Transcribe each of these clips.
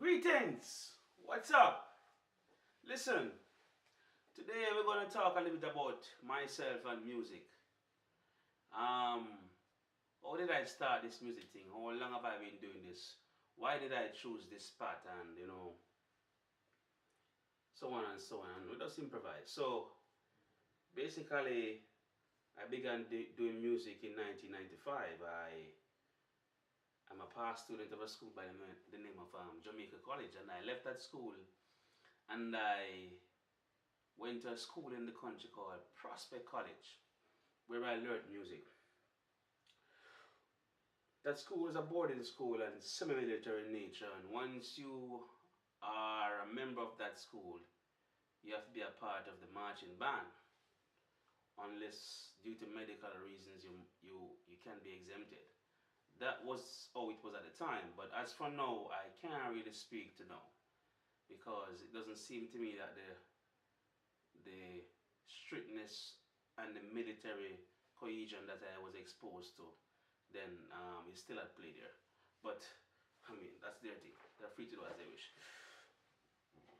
Greetings! What's up? Listen, today we're going to talk a little bit about myself and music. Um, how did I start this music thing? How long have I been doing this? Why did I choose this path? And so on and so on. And we just improvise. So basically, I began doing music in 1995. I'm a past student of a school by the name of Jamaica College, and I left that school and I went to a school in the country called Prospect College, where I learned music. That school was a boarding school and semi-military in nature, and once you are a member of that school, you have to be a part of the marching band, unless due to medical reasons you can be exempted. That was how it was at the time, but as for now, I can't really speak to now, because it doesn't seem to me that the strictness and the military cohesion that I was exposed to then is still at play there. But I mean, that's their thing. They're free to do as they wish.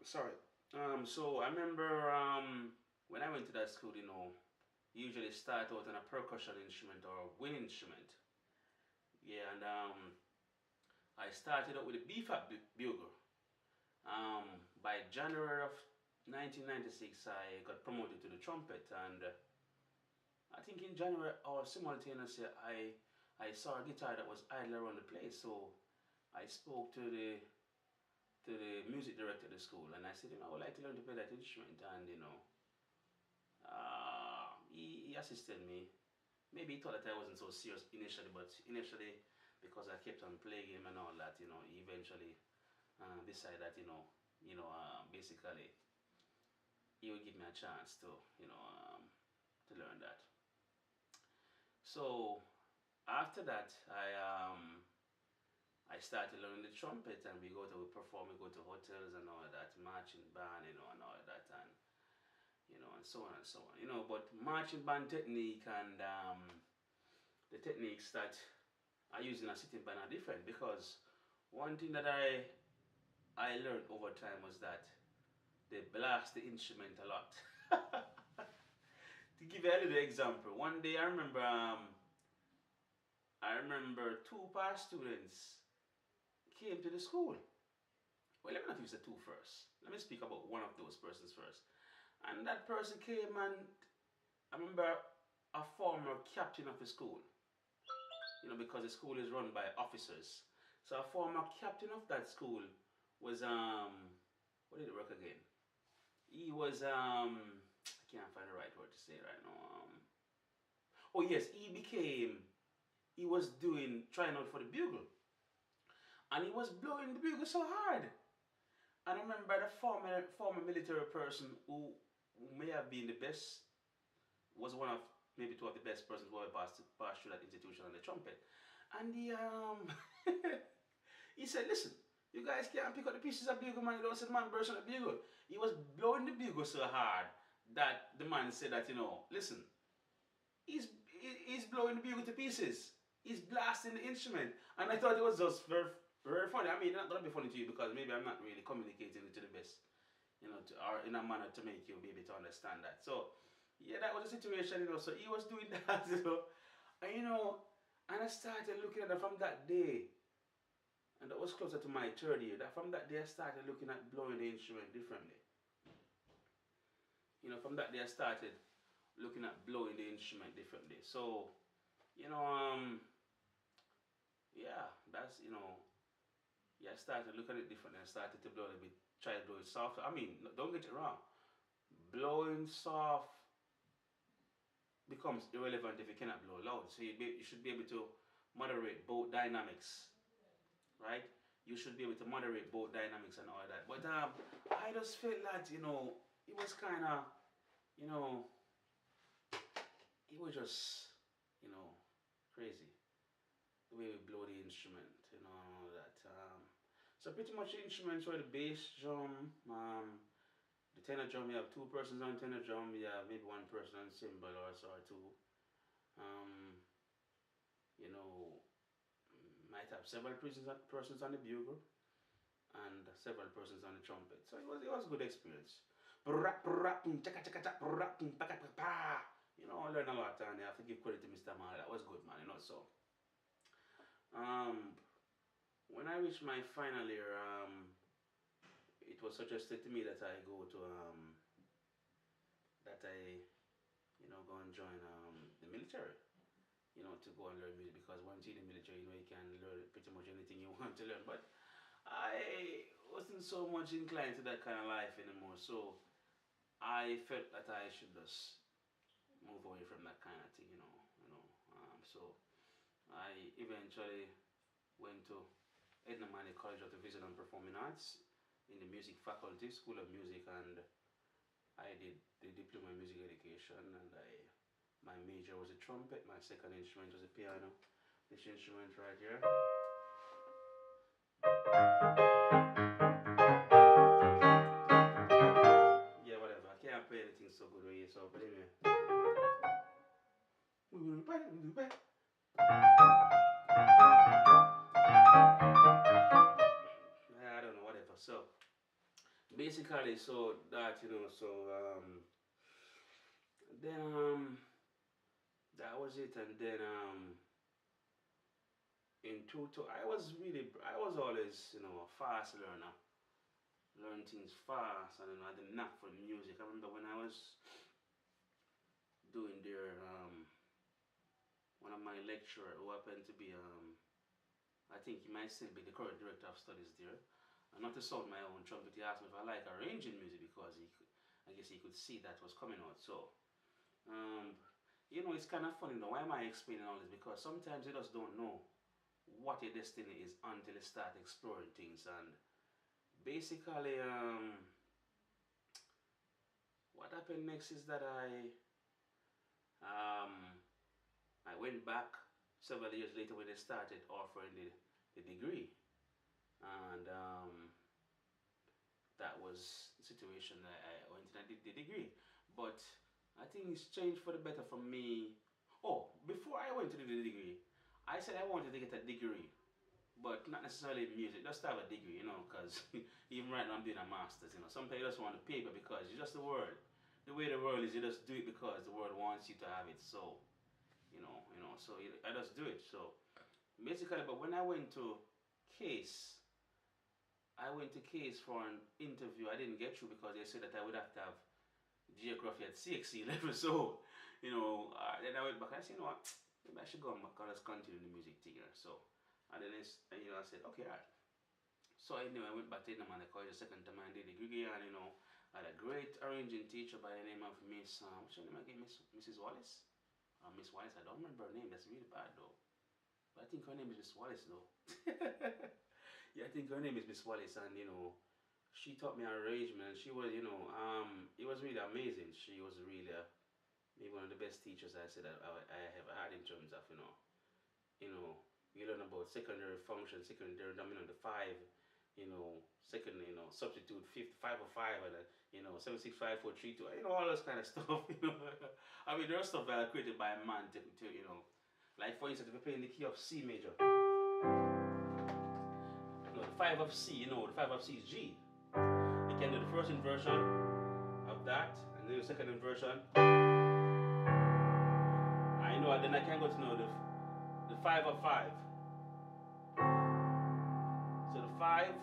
Sorry. So I remember when I went to that school, you usually start out on a percussion instrument or a wind instrument. Yeah, and I started out with a B-flat bugle. By January of 1996, I got promoted to the trumpet, and I think in January or simultaneously, I saw a guitar that was idle around the place. So I spoke to the music director of the school, and I said, I would like to learn to play that instrument, and he assisted me. Maybe he thought that I wasn't so serious initially, but initially, because I kept on playing him and all that, he eventually decided that basically he would give me a chance to to learn that. So after that, I started learning the trumpet, and we perform, we go to hotels and all that, marching band, and all that, and and so on and so on, But marching band technique and the techniques that I use in a sitting band are different, because one thing that I learned over time was that they blast the instrument a lot. To give you a little example, one day I remember two past students came to the school. Well, let me not use the two first. Let me speak about one of those persons first. And that person came, and I remember a former captain of the school, because the school is run by officers. So a former captain of that school was what did he work again? He was I can't find the right word to say right now. Oh yes, he was trying out for the bugle, and he was blowing the bugle so hard. And I remember the former military person who may have been the best, was one of maybe two of the best persons who ever passed through that institution on the trumpet. And he said, listen, you guys can't pick up the pieces of bugle, man. You don't see the man burst on the bugle. He was blowing the bugle so hard that the man said that, listen, he's blowing the bugle to pieces. He's blasting the instrument. And I thought it was just very, very funny. I mean, it's not going to be funny to you, because maybe I'm not really communicating it to the best, or in a manner to make you be able to understand that. So, yeah, that was the situation, So he was doing that, and, and I started looking at it from that day. And that was closer to my third year. That from that day I started looking at blowing the instrument differently. From that day I started looking at blowing the instrument differently. So, yeah, that's, yeah, I started looking at it differently. I started to blow a bit, try to blow it softer. I mean, don't get it wrong. Blowing soft becomes irrelevant if you cannot blow loud. So you should be able to moderate both dynamics, right? You should be able to moderate both dynamics and all that. But I just felt that, it was kind of, it was just, crazy. The way we blow the instrument, and all that. So pretty much the instruments were the bass drum, the tenor drum. You have two persons on tenor drum. You have maybe one person on cymbal or so, or two. You know, might have several persons on the bugle. and several persons on the trumpet. So it was a good experience. I learned a lot, and I have to give credit to Mr. Mahal. That was good, man. So um, when I reached my final year, it was suggested to me that I go to that I go and join the military. To go and learn music, because once you're in the military, you can learn pretty much anything you want to learn. But I wasn't so much inclined to that kind of life anymore, so I felt that I should just move away from that kind of thing, So I eventually went to Edna Manley College of the Visual and Performing Arts in the music faculty, School of Music, and I did the diploma in music education, and my major was a trumpet, my second instrument was a piano. This instrument right here. Yeah, whatever. I can't play anything so good with you, so but anyway. I don't know, whatever. So basically, so that so then that was it, and then I was always a fast learner, learn things fast, and I had a knack for music. I remember when I was doing their one of my lecturer who happened to be I think he might still be the current director of studies there. And not to sound my own trumpet, he asked me if I like arranging music, because I guess he could see that was coming out. So um, it's kind of funny. Why am I explaining all this? Because sometimes you just don't know what your destiny is until you start exploring things. And basically, what happened next is that um, I went back several years later when they started offering the degree, and that was the situation that I went and I did the degree. But I think it's changed for the better for me. Oh, before I went to the degree, I said I wanted to get a degree, but not necessarily in music, just to have a degree, because even right now I'm doing a master's, Sometimes you just want the paper because it's just the world. The way the world is, you just do it because the world wants you to have it. So, so I just do it. So basically, but when I went to Case, I went to Case for an interview. I didn't get through because they said that I would have to have geography at CXC level. So, then I went back and I said, what, maybe I should go back and just continue the music thing. So, and then I said, okay, all right. So anyway, I went back to Edna Manley College the second time I did the degree, and I had a great arranging teacher by the name of Miss, what's her name again? Mrs. Wallace? Miss Wallace, I don't remember her name. That's really bad though. But I think her name is Miss Wallace though. Yeah, I think her name is Miss Wallace, and she taught me arrangement. She was, it was really amazing. She was really maybe one of the best teachers I said I ever had in terms of, you know, you learn about secondary function, secondary dominant, the five, second, substitute, fifth, 505, and 765 4 3 2, all those kind of stuff. I mean, there's stuff that are created by a man to. Like for instance, if you're playing the key of C major, the five of C, the five of C is G. You can do the first inversion of that, and then the second inversion. I know, and then I can go to know the five of five. So the five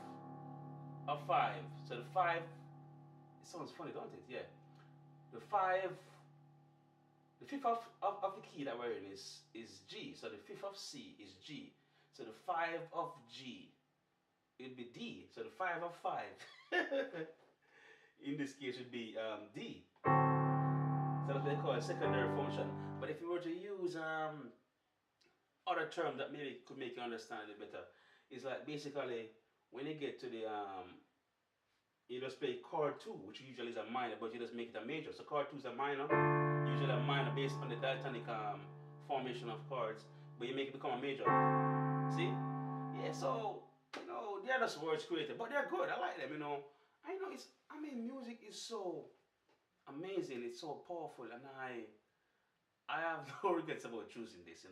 of five. So the five. It sounds funny, don't it? Yeah. The five. The fifth of the key that we're in is G. So the fifth of C is G. So the five of G, it'd be D. So the five of five in this case would be D. So that's what they call a secondary function. But if you were to use other terms that maybe could make you understand it better, it's like basically when you get to the you just play chord 2, which usually is a minor, but you just make it a major. So chord 2 is a minor, usually a minor based on the diatonic formation of chords, but you make it become a major. See? Yeah, so they're just words created, but they're good. I like them, music is so amazing, it's so powerful, and I have no regrets about choosing this.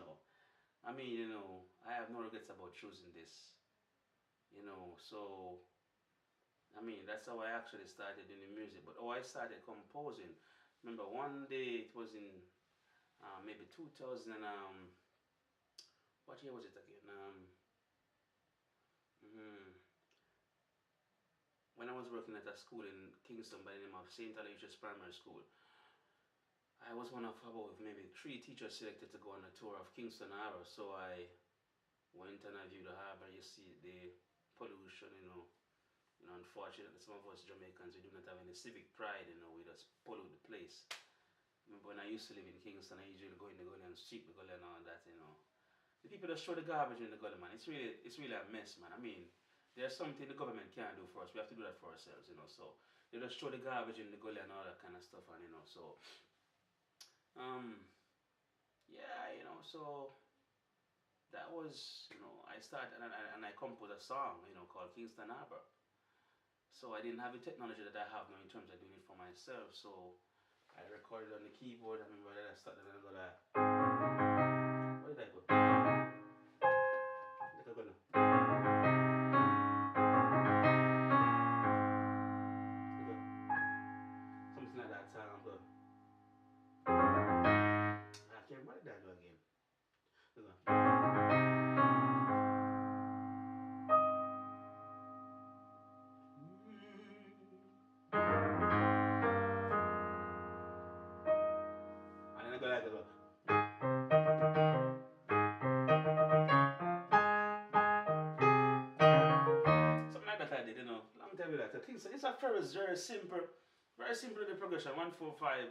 I have no regrets about choosing this. So I mean, that's how I actually started doing the music. But I started composing. Remember, one day it was in maybe 2000. What year was it again? Mm, when I was working at a school in Kingston by the name of St. Aloysius Primary School, I was one of about maybe 3 teachers selected to go on a tour of Kingston Harbor. So I went and I viewed the harbor. You see the pollution, unfortunately, some of us Jamaicans, we do not have any civic pride, we just pollute the place. Remember when I used to live in Kingston, I usually go in the gully and sweep the gully and all that. The people that throw the garbage in the gully, man, it's really a mess, man. I mean, there's something the government can't do for us. We have to do that for ourselves. So they just throw the garbage in the gully and all that kind of stuff, and so um, yeah, so that was, I started and I composed a song, called Kingston Harbor. So I didn't have the technology that I have now in terms of doing it for myself. So I recorded on the keyboard. I remember that I started and I go like, where did I go? Like I go now. Something like that. Go. I can't. What did I do again? Go. And then I go like this. Something like that I did. Long time ago. It's a very simple the progression. 1 4 5,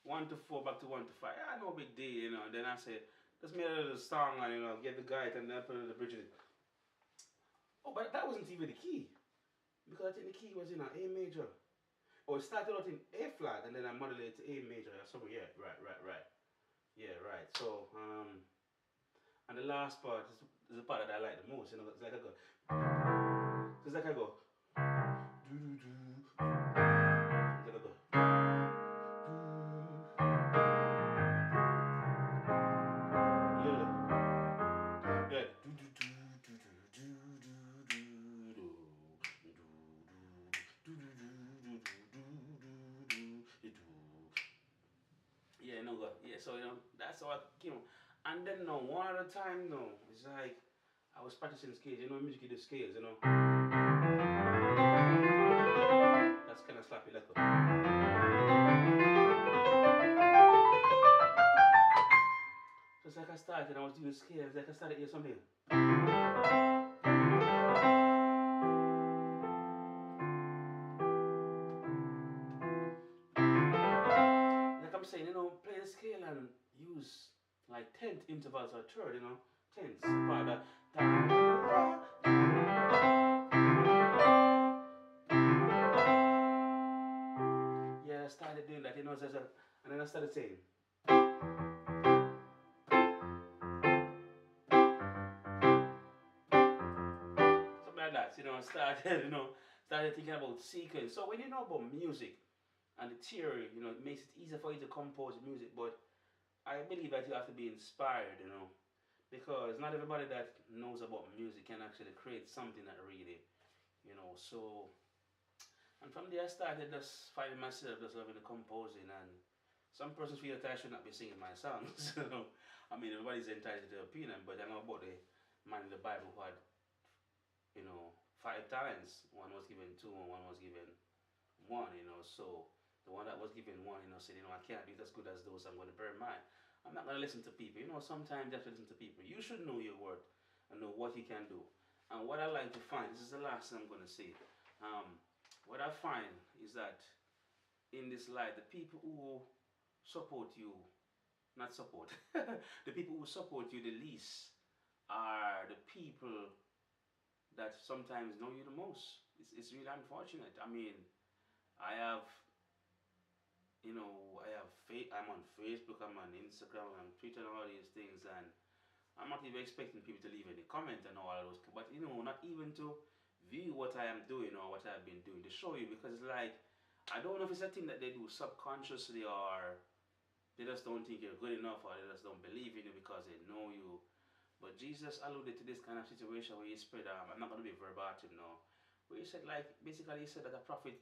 1 to 4, back to 1 to 5. Yeah, no big deal. Then I say, just make a little song and get the guy and then put it in the bridge. Oh, but that wasn't even the key. Because I think the key was in an A major. Or it started out in A flat and then I modulated to A major. So yeah, right. Yeah, right. So, and the last part is the part that I like the most. It's like I go. It's like I go. Do do do. It's like I go. Yeah. Do do do do do do do do yeah, no God. Yeah, so that's how I. And then no, one at a time, no. It's like I was practicing scales, music you do scales. That's kind of slappy like so it's like I started, I was doing scales, like I started here something. Like I'm saying, play the scale and use like tenth intervals or third, tenths. Part of yeah, I started doing that, and then I started saying. Something like that, started thinking about sequence. So when you know about music and the theory, it makes it easier for you to compose music, but I believe that you have to be inspired, because not everybody that knows about music can actually create something that really, so. And from there, I started just finding myself just loving the composing, and some persons feel that I should not be singing my songs. I mean, everybody's entitled to their opinion, but I know about the man in the Bible who had 5 talents. One was given 2, and one was given 1. So the one that was given 1, said, I can't be as good as those. I'm going to burn mine. I'm not going to listen to people. Sometimes you have to listen to people. You should know your worth and know what you can do. And what I like to find, this is the last thing I'm going to say. What I find is that in this life, the people who support you, not support, the people who support you the least are the people that sometimes know you the most. It's really unfortunate. I mean, I have, I'm on Facebook, I'm on Instagram, I'm on Twitter, and all these things, and I'm not even expecting people to leave any comment and all those, but not even to view what I am doing or what I've been doing to show you, because it's like, I don't know if it's a thing that they do subconsciously or they just don't think you're good enough or they just don't believe in you because they know you. But Jesus alluded to this kind of situation where he spread, I'm not going to be verbatim now, where he said, like, basically he said that a prophet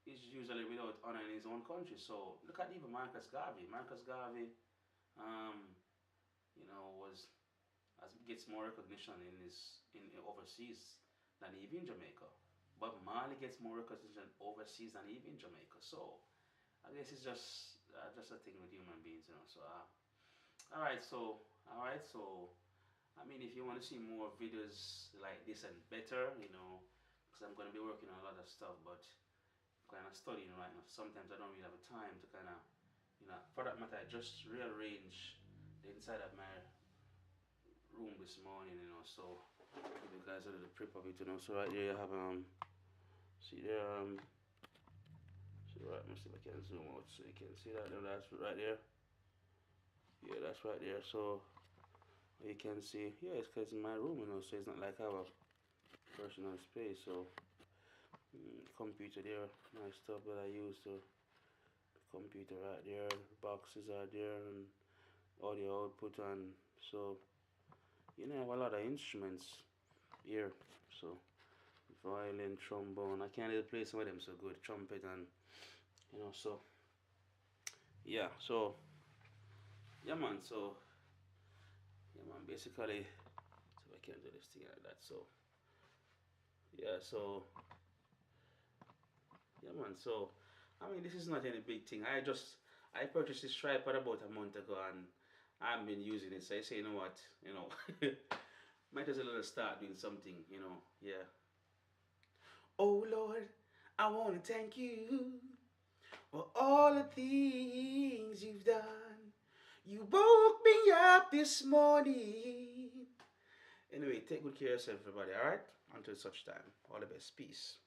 is usually without honor in his own country. So look at even Marcus Garvey. Marcus Garvey, um, was as gets more recognition in overseas than even Jamaica. Bob Marley gets more recognition overseas than even Jamaica. So I guess it's just a thing with human beings. So all right. So I mean, if you want to see more videos like this and better, because I'm gonna be working on a lot of stuff, but kind of studying right now. Sometimes I don't really have a time to kind of, for that matter, I just rearrange the inside of my room this morning. So give you guys a little prep of it. So right here you have see there see right. Let me see if I can zoom out so you can see that. That's right there. Yeah, that's right there. So you can see, yeah, it's because in my room. So it's not like I have a personal space. So computer there, my stuff that I use to computer right there, boxes are there, and audio output, and so I have a lot of instruments here. So violin, trombone. I can't really play some of them so good. Trumpet and so yeah. So yeah, man. So yeah, man. Basically, so I can do this thing like that. So yeah. So yeah, man. So I mean, this is not any big thing. I purchased this tripod about a month ago, and I've been using it. So I say, you know what, might as well start doing something. Yeah. Oh Lord, I want to thank you for all the things you've done. You woke me up this morning. Anyway, take good care of yourself, everybody. All right. Until such time, all the best. Peace.